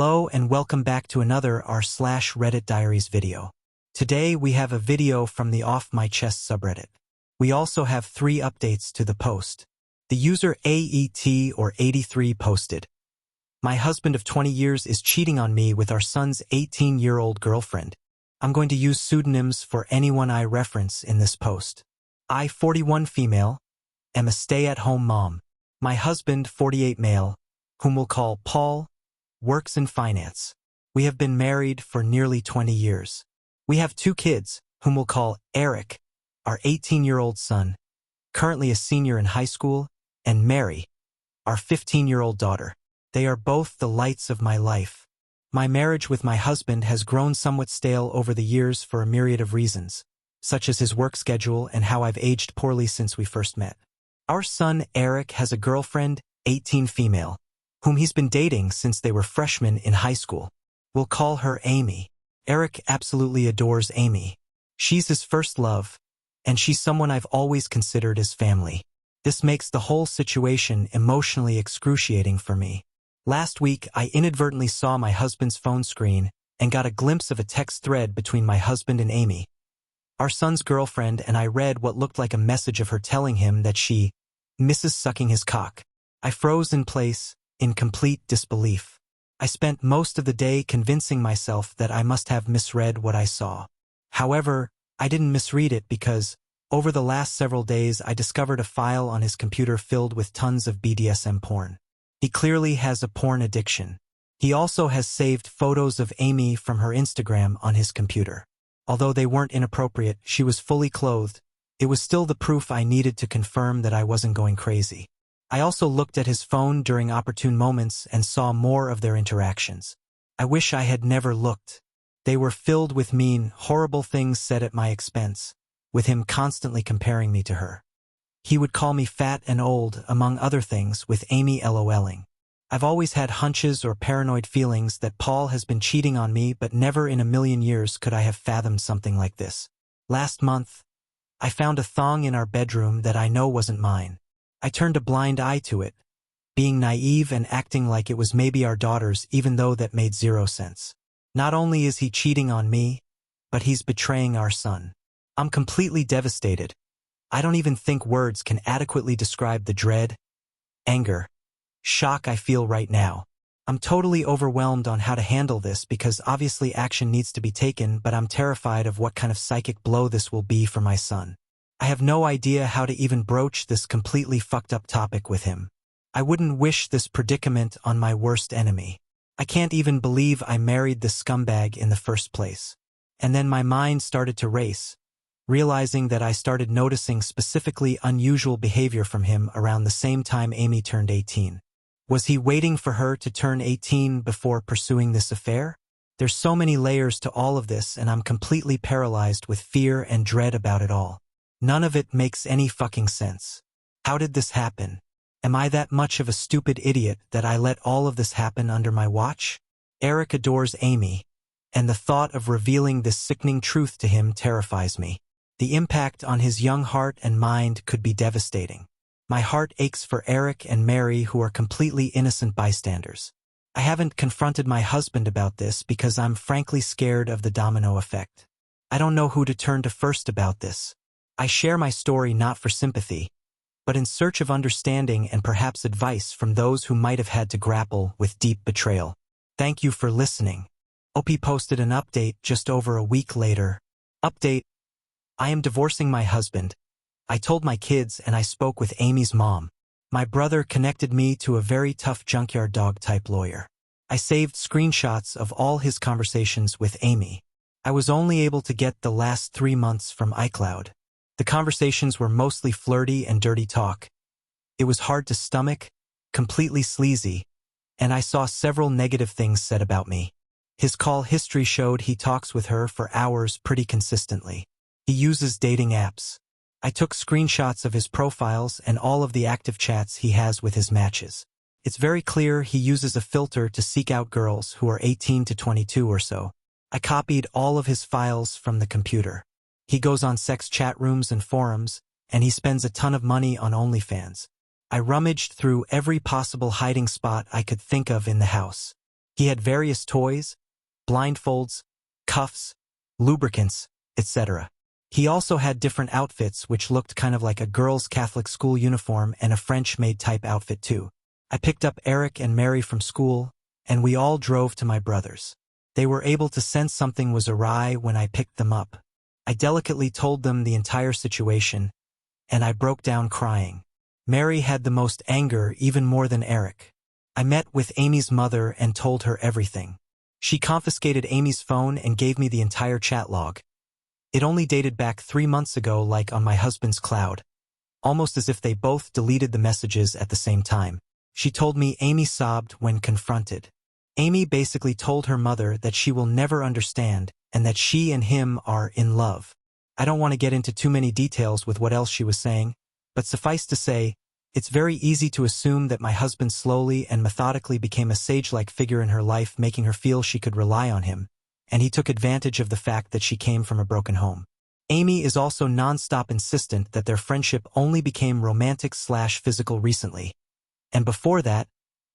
Hello and welcome back to another r/Reddit Diaries video. Today we have a video from the Off My Chest subreddit. We also have 3 updates to the post. The user AET or 83 posted, "My husband of 20 years is cheating on me with our son's 18-year-old girlfriend. I'm going to use pseudonyms for anyone I reference in this post. I, 41 female, am a stay-at-home mom. My husband, 48 male, whom we'll call Paul, works in finance. We have been married for nearly 20 years. We have 2 kids, whom we'll call Eric, our 18-year-old son, currently a senior in high school, and Mary, our 15-year-old daughter. They are both the lights of my life. My marriage with my husband has grown somewhat stale over the years for a myriad of reasons, such as his work schedule and how I've aged poorly since we first met. Our son Eric has a girlfriend, 18 female, whom he's been dating since they were freshmen in high school. We'll call her Amy. Eric absolutely adores Amy. She's his first love, and she's someone I've always considered as family. This makes the whole situation emotionally excruciating for me. Last week, I inadvertently saw my husband's phone screen and got a glimpse of a text thread between my husband and Amy, our son's girlfriend, and I read what looked like a message of her telling him that she misses sucking his cock. I froze in place, in complete disbelief. I spent most of the day convincing myself that I must have misread what I saw. However, I didn't misread it because, over the last several days, I discovered a file on his computer filled with tons of BDSM porn. He clearly has a porn addiction. He also has saved photos of Amy from her Instagram on his computer. Although they weren't inappropriate, she was fully clothed. It was still the proof I needed to confirm that I wasn't going crazy. I also looked at his phone during opportune moments and saw more of their interactions. I wish I had never looked. They were filled with mean, horrible things said at my expense, with him constantly comparing me to her. He would call me fat and old, among other things, with Amy LOLing. I've always had hunches or paranoid feelings that Paul has been cheating on me, but never in a million years could I have fathomed something like this. Last month, I found a thong in our bedroom that I know wasn't mine. I turned a blind eye to it, being naive and acting like it was maybe our daughter's, even though that made 0 sense. Not only is he cheating on me, but he's betraying our son. I'm completely devastated. I don't even think words can adequately describe the dread, anger, shock I feel right now. I'm totally overwhelmed on how to handle this because obviously action needs to be taken, but I'm terrified of what kind of psychic blow this will be for my son. I have no idea how to even broach this completely fucked up topic with him. I wouldn't wish this predicament on my worst enemy. I can't even believe I married this scumbag in the first place. And then my mind started to race, realizing that I started noticing specifically unusual behavior from him around the same time Amy turned 18. Was he waiting for her to turn 18 before pursuing this affair? There's so many layers to all of this, and I'm completely paralyzed with fear and dread about it all. None of it makes any fucking sense. How did this happen? Am I that much of a stupid idiot that I let all of this happen under my watch? Eric adores Amy, and the thought of revealing this sickening truth to him terrifies me. The impact on his young heart and mind could be devastating. My heart aches for Eric and Mary, who are completely innocent bystanders. I haven't confronted my husband about this because I'm frankly scared of the domino effect. I don't know who to turn to first about this. I share my story not for sympathy, but in search of understanding and perhaps advice from those who might have had to grapple with deep betrayal. Thank you for listening. OP posted an update just over a week later. Update: I am divorcing my husband. I told my kids and I spoke with Amy's mom. My brother connected me to a very tough junkyard dog type lawyer. I saved screenshots of all his conversations with Amy. I was only able to get the last 3 months from iCloud. The conversations were mostly flirty and dirty talk. It was hard to stomach, completely sleazy, and I saw several negative things said about me. His call history showed he talks with her for hours pretty consistently. He uses dating apps. I took screenshots of his profiles and all of the active chats he has with his matches. It's very clear he uses a filter to seek out girls who are 18 to 22 or so. I copied all of his files from the computer. He goes on sex chat rooms and forums, and he spends a ton of money on OnlyFans. I rummaged through every possible hiding spot I could think of in the house. He had various toys, blindfolds, cuffs, lubricants, etc. He also had different outfits which looked kind of like a girl's Catholic school uniform and a French-made type outfit too. I picked up Eric and Mary from school, and we all drove to my brother's. They were able to sense something was awry when I picked them up. I delicately told them the entire situation, and I broke down crying. Mary had the most anger, even more than Eric. I met with Amy's mother and told her everything. She confiscated Amy's phone and gave me the entire chat log. It only dated back 3 months ago, like on my husband's cloud, almost as if they both deleted the messages at the same time. She told me Amy sobbed when confronted. Amy basically told her mother that she will never understand and that she and him are in love. I don't want to get into too many details with what else she was saying, but suffice to say, it's very easy to assume that my husband slowly and methodically became a sage-like figure in her life, making her feel she could rely on him, and he took advantage of the fact that she came from a broken home. Amy is also non-stop insistent that their friendship only became romantic/physical recently, and before that,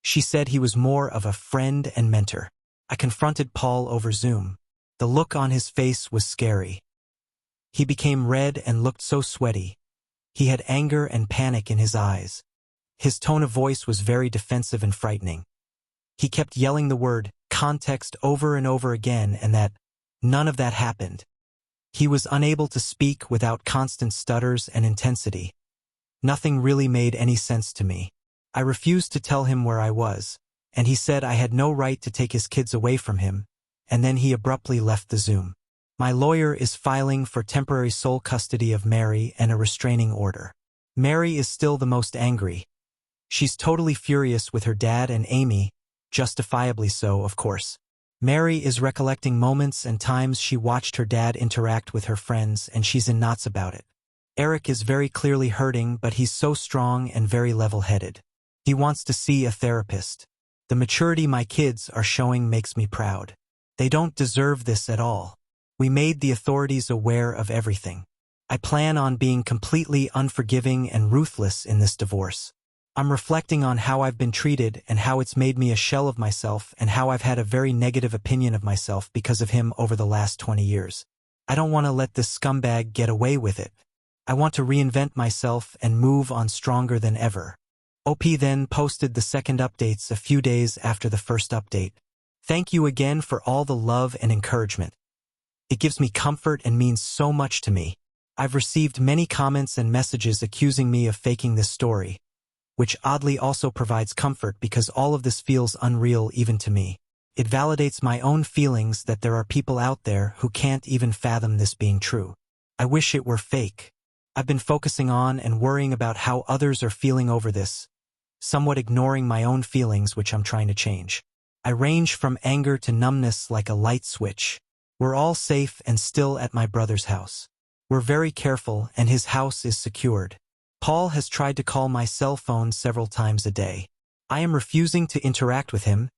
she said he was more of a friend and mentor. I confronted Paul over Zoom. The look on his face was scary. He became red and looked so sweaty. He had anger and panic in his eyes. His tone of voice was very defensive and frightening. He kept yelling the word context over and over again, and that none of that happened. He was unable to speak without constant stutters and intensity. Nothing really made any sense to me. I refused to tell him where I was, and he said I had no right to take his kids away from him, and then he abruptly left the Zoom. My lawyer is filing for temporary sole custody of Mary and a restraining order. Mary is still the most angry. She's totally furious with her dad and Amy, justifiably so, of course. Mary is recollecting moments and times she watched her dad interact with her friends, and she's in knots about it. Eric is very clearly hurting, but he's so strong and very level-headed. He wants to see a therapist. The maturity my kids are showing makes me proud. They don't deserve this at all. We made the authorities aware of everything. I plan on being completely unforgiving and ruthless in this divorce. I'm reflecting on how I've been treated and how it's made me a shell of myself, and how I've had a very negative opinion of myself because of him over the last 20 years. I don't want to let this scumbag get away with it. I want to reinvent myself and move on stronger than ever. OP then posted the second updates a few days after the first update. Thank you again for all the love and encouragement. It gives me comfort and means so much to me. I've received many comments and messages accusing me of faking this story, which oddly also provides comfort because all of this feels unreal even to me. It validates my own feelings that there are people out there who can't even fathom this being true. I wish it were fake. I've been focusing on and worrying about how others are feeling over this, somewhat ignoring my own feelings, which I'm trying to change. I range from anger to numbness like a light switch. We're all safe and still at my brother's house. We're very careful and his house is secured. Paul has tried to call my cell phone several times a day. I am refusing to interact with him,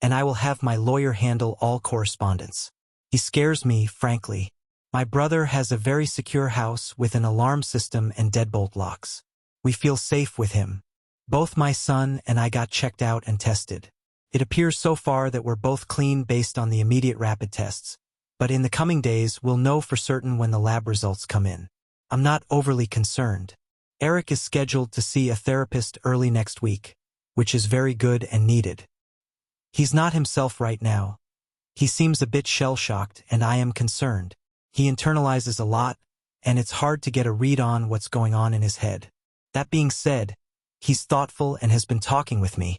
and I will have my lawyer handle all correspondence. He scares me, frankly. My brother has a very secure house with an alarm system and deadbolt locks. We feel safe with him. Both my son and I got checked out and tested. It appears so far that we're both clean based on the immediate rapid tests, but in the coming days we'll know for certain when the lab results come in. I'm not overly concerned. Eric is scheduled to see a therapist early next week, which is very good and needed. He's not himself right now. He seems a bit shell-shocked, and I am concerned. He internalizes a lot, and it's hard to get a read on what's going on in his head. That being said, he's thoughtful and has been talking with me,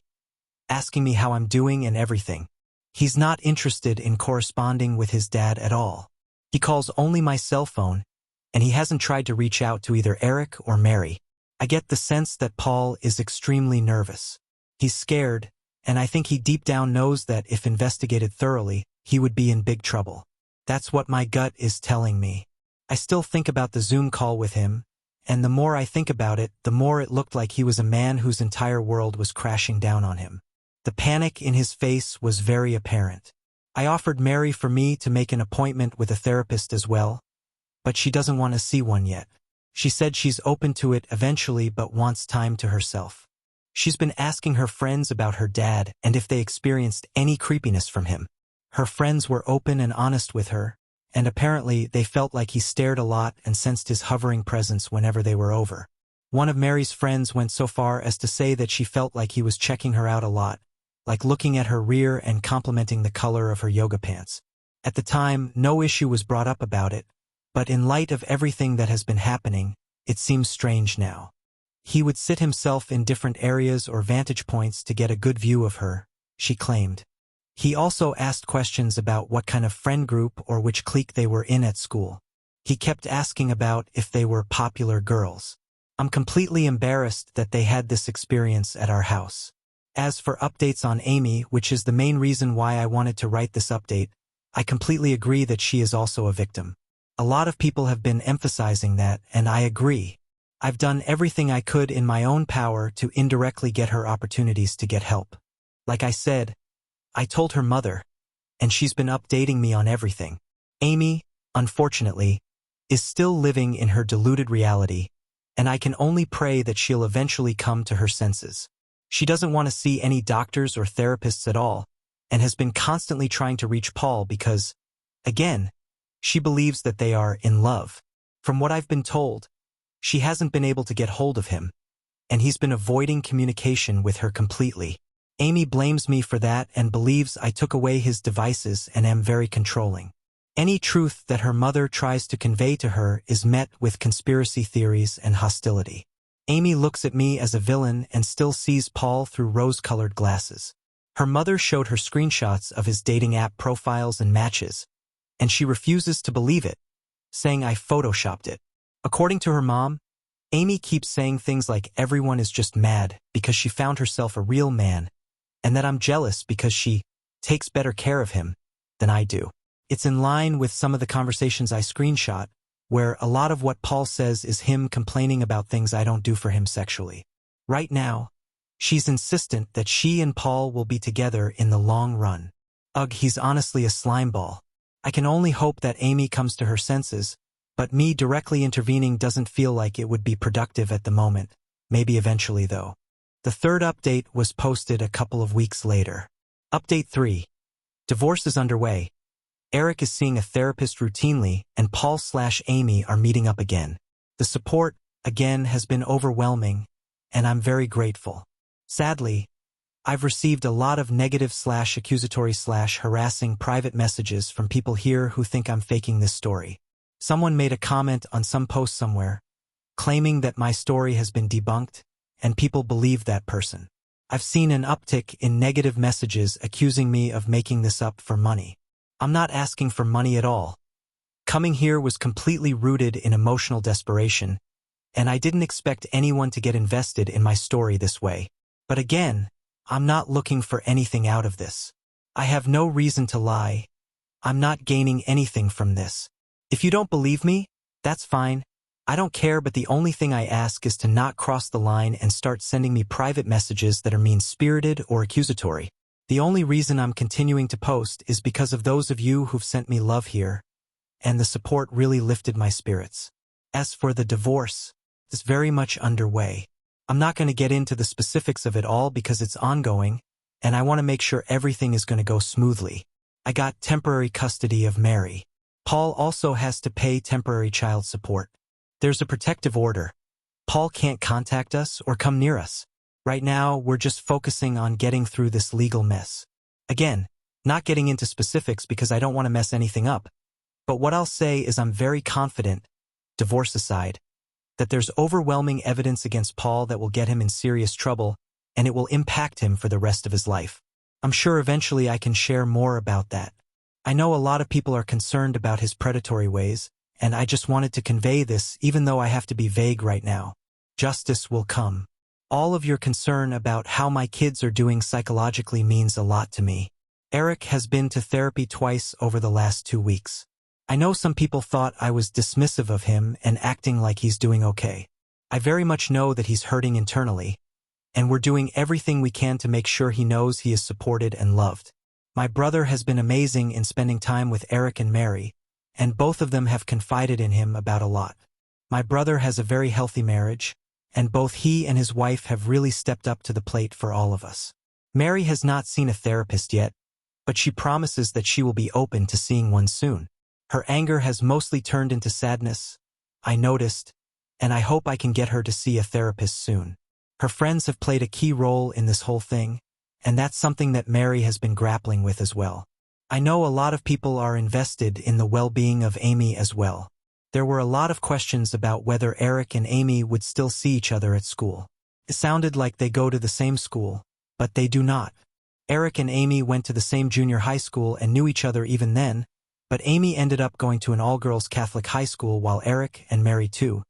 asking me how I'm doing and everything. He's not interested in corresponding with his dad at all. He calls only my cell phone, and he hasn't tried to reach out to either Eric or Mary. I get the sense that Paul is extremely nervous. He's scared, and I think he deep down knows that if investigated thoroughly, he would be in big trouble. That's what my gut is telling me. I still think about the Zoom call with him, and the more I think about it, the more it looked like he was a man whose entire world was crashing down on him. The panic in his face was very apparent. I offered Mary for me to make an appointment with a therapist as well, but she doesn't want to see one yet. She said she's open to it eventually but wants time to herself. She's been asking her friends about her dad and if they experienced any creepiness from him. Her friends were open and honest with her, and apparently they felt like he stared a lot and sensed his hovering presence whenever they were over. One of Mary's friends went so far as to say that she felt like he was checking her out a lot, like looking at her rear and complimenting the color of her yoga pants. At the time, no issue was brought up about it, but in light of everything that has been happening, it seems strange now. He would sit himself in different areas or vantage points to get a good view of her, she claimed. He also asked questions about what kind of friend group or which clique they were in at school. He kept asking about if they were popular girls. I'm completely embarrassed that they had this experience at our house. As for updates on Amy, which is the main reason why I wanted to write this update, I completely agree that she is also a victim. A lot of people have been emphasizing that, and I agree. I've done everything I could in my own power to indirectly get her opportunities to get help. Like I said, I told her mother, and she's been updating me on everything. Amy, unfortunately, is still living in her deluded reality, and I can only pray that she'll eventually come to her senses. She doesn't want to see any doctors or therapists at all, and has been constantly trying to reach Paul because, again, she believes that they are in love. From what I've been told, she hasn't been able to get hold of him, and he's been avoiding communication with her completely. Amy blames me for that and believes I took away his devices and am very controlling. Any truth that her mother tries to convey to her is met with conspiracy theories and hostility. Amy looks at me as a villain and still sees Paul through rose-colored glasses. Her mother showed her screenshots of his dating app profiles and matches, and she refuses to believe it, saying I photoshopped it. According to her mom, Amy keeps saying things like everyone is just mad because she found herself a real man, and that I'm jealous because she takes better care of him than I do. It's in line with some of the conversations I screenshot, where a lot of what Paul says is him complaining about things I don't do for him sexually. Right now, she's insistent that she and Paul will be together in the long run. Ugh, he's honestly a slimeball. I can only hope that Amy comes to her senses, but me directly intervening doesn't feel like it would be productive at the moment, maybe eventually though. The third update was posted a couple of weeks later. Update 3. Divorce is underway. Eric is seeing a therapist routinely, and Paul/Amy are meeting up again. The support, again, has been overwhelming, and I'm very grateful. Sadly, I've received a lot of negative/accusatory/harassing private messages from people here who think I'm faking this story. Someone made a comment on some post somewhere, claiming that my story has been debunked, and people believe that person. I've seen an uptick in negative messages accusing me of making this up for money. I'm not asking for money at all. Coming here was completely rooted in emotional desperation, and I didn't expect anyone to get invested in my story this way. But again, I'm not looking for anything out of this. I have no reason to lie. I'm not gaining anything from this. If you don't believe me, that's fine. I don't care, but the only thing I ask is to not cross the line and start sending me private messages that are mean-spirited or accusatory. The only reason I'm continuing to post is because of those of you who've sent me love here, and the support really lifted my spirits. As for the divorce, it's very much underway. I'm not going to get into the specifics of it all because it's ongoing, and I want to make sure everything is going to go smoothly. I got temporary custody of Mary. Paul also has to pay temporary child support. There's a protective order. Paul can't contact us or come near us. Right now, we're just focusing on getting through this legal mess. Again, not getting into specifics because I don't want to mess anything up. But what I'll say is I'm very confident, divorce aside, that there's overwhelming evidence against Paul that will get him in serious trouble, and it will impact him for the rest of his life. I'm sure eventually I can share more about that. I know a lot of people are concerned about his predatory ways, and I just wanted to convey this even though I have to be vague right now. Justice will come. All of your concern about how my kids are doing psychologically means a lot to me. Eric has been to therapy twice over the last 2 weeks. I know some people thought I was dismissive of him and acting like he's doing okay. I very much know that he's hurting internally, and we're doing everything we can to make sure he knows he is supported and loved. My brother has been amazing in spending time with Eric and Mary, and both of them have confided in him about a lot. My brother has a very healthy marriage, and both he and his wife have really stepped up to the plate for all of us. Mary has not seen a therapist yet, but she promises that she will be open to seeing one soon. Her anger has mostly turned into sadness, I noticed, and I hope I can get her to see a therapist soon. Her friends have played a key role in this whole thing, and that's something that Mary has been grappling with as well. I know a lot of people are invested in the well-being of Amy as well. There were a lot of questions about whether Eric and Amy would still see each other at school. It sounded like they go to the same school, but they do not. Eric and Amy went to the same junior high school and knew each other even then, but Amy ended up going to an all-girls Catholic high school while Eric, and Mary too,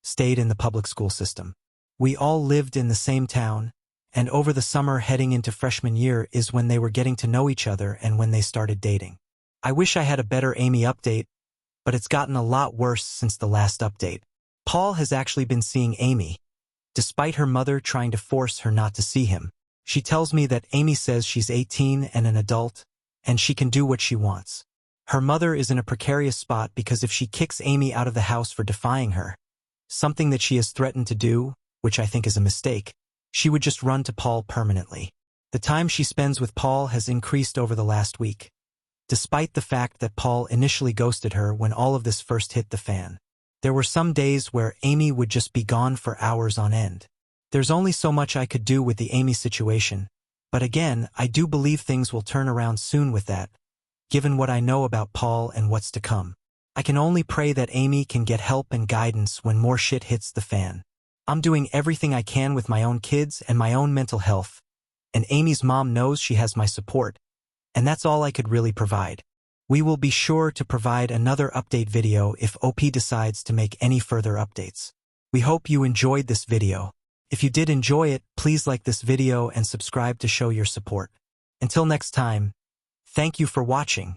stayed in the public school system. We all lived in the same town, and over the summer heading into freshman year is when they were getting to know each other and when they started dating. I wish I had a better Amy update, but it's gotten a lot worse since the last update. Paul has actually been seeing Amy, despite her mother trying to force her not to see him. She tells me that Amy says she's 18 and an adult, and she can do what she wants. Her mother is in a precarious spot because if she kicks Amy out of the house for defying her, something that she has threatened to do, which I think is a mistake, she would just run to Paul permanently. The time she spends with Paul has increased over the last week, despite the fact that Paul initially ghosted her when all of this first hit the fan. There were some days where Amy would just be gone for hours on end. There's only so much I could do with the Amy situation, but again, I do believe things will turn around soon with that, given what I know about Paul and what's to come. I can only pray that Amy can get help and guidance when more shit hits the fan. I'm doing everything I can with my own kids and my own mental health, and Amy's mom knows she has my support, and that's all I could really provide. We will be sure to provide another update video if OP decides to make any further updates. We hope you enjoyed this video. If you did enjoy it, please like this video and subscribe to show your support. Until next time, thank you for watching.